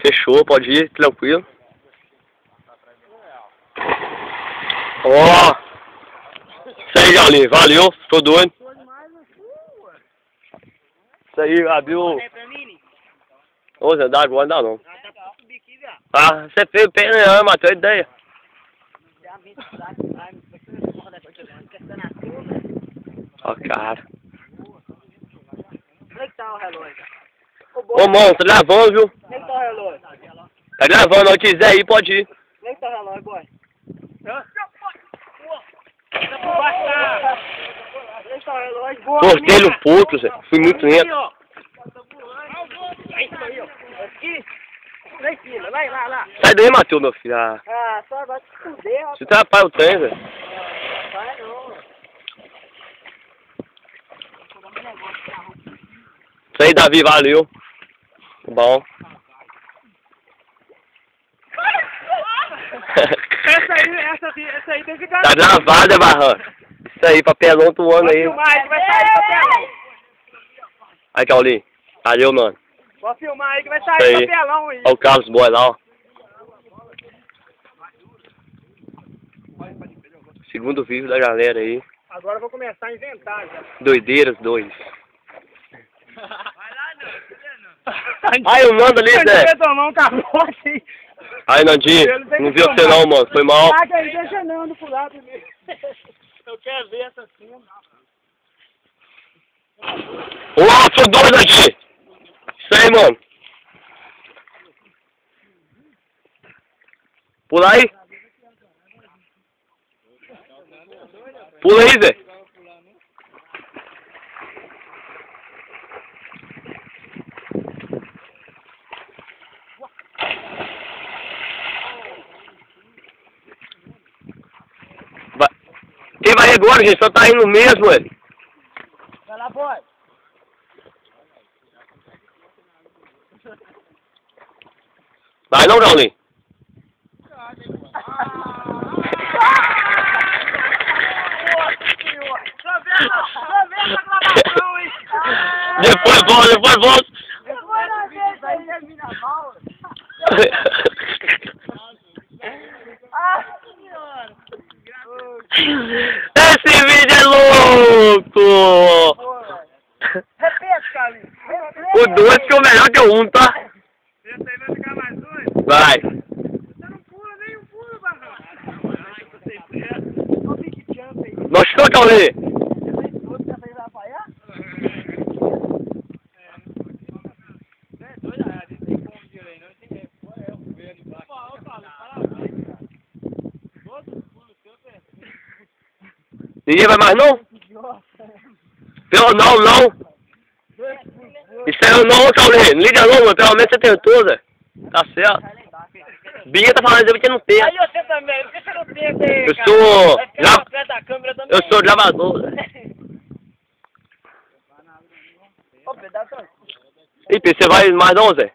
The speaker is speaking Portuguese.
Fechou, pode ir, tranquilo. Ó! Isso aí, Gaulinho, valeu, tô doido. Isso aí, abriu. Ô, Zé, dá agora, não dá não. Ah, você fez o pé, né? Matou a ideia. Ó, cara. Onde é que tá o relógio? Ô, mano, tá gravando, viu? Onde é que tá o relógio? Tá gravando, se quiser ir, pode ir. Onde é que tá o relógio, boy? Onde é que tá o relógio, boy? Cortei no puto, Zé. Fui muito lento. É isso aí, ó. Aqui. Lá em cima, lá. Sai daí, Matheus, meu filho. Ah, Ah, só vai te fuder, rapaz. você atrapalha o trem, Zé. Vai não. Isso aí, Davi, valeu. Bom. Essa aí tem que dar. Tá gravada, Barran. Isso aí, papelão tuando aí. Vai filmar aí que vai sair papelão. Aí, Gaulinho. Valeu, mano. Pode filmar aí que vai Isso sair aí. papelão aí. Olha o Carlos Boy lá, ó. Segundo vídeo da galera aí. Agora eu vou começar a inventar já. Doideiras 2. Vai lá, Aí, eu mando ali, Zé. Você tomar um capote aí. Aí, Nandinho. Não viu você não, mano. Foi mal. Deixa Nando pro lado primeiro. Eu quero ver essa cena. Ô, tô doido aqui. Isso aí, mano. Pula aí. Pula aí, Zé. Quem vai agora, gente? Só tá indo mesmo, ué. Vai lá, boy. Vai não, Gaulinho. Depois volta. Esse vídeo é louco! Repete, Carlinhos. O 2 ficou melhor que o 1, tá? Esse aí vai ficar mais dois? Vai. Você não pula nem um pulo, Barrão. Não fique chance aí. Nós ficamos, Gaulinho. Ninguém vai mais não? Pelo não. Isso aí não, Gaulinho. Não liga não, mano. Pelo menos você tentou, Zé. Tá certo. Binha tá falando que não tem. Aí você também, por que você não tenta aí, Eu cara? sou... Vai ficar atrás da câmera também. Eu sou gravador, Zé. Ô, pedaço. Ih, você vai mais não, Zé?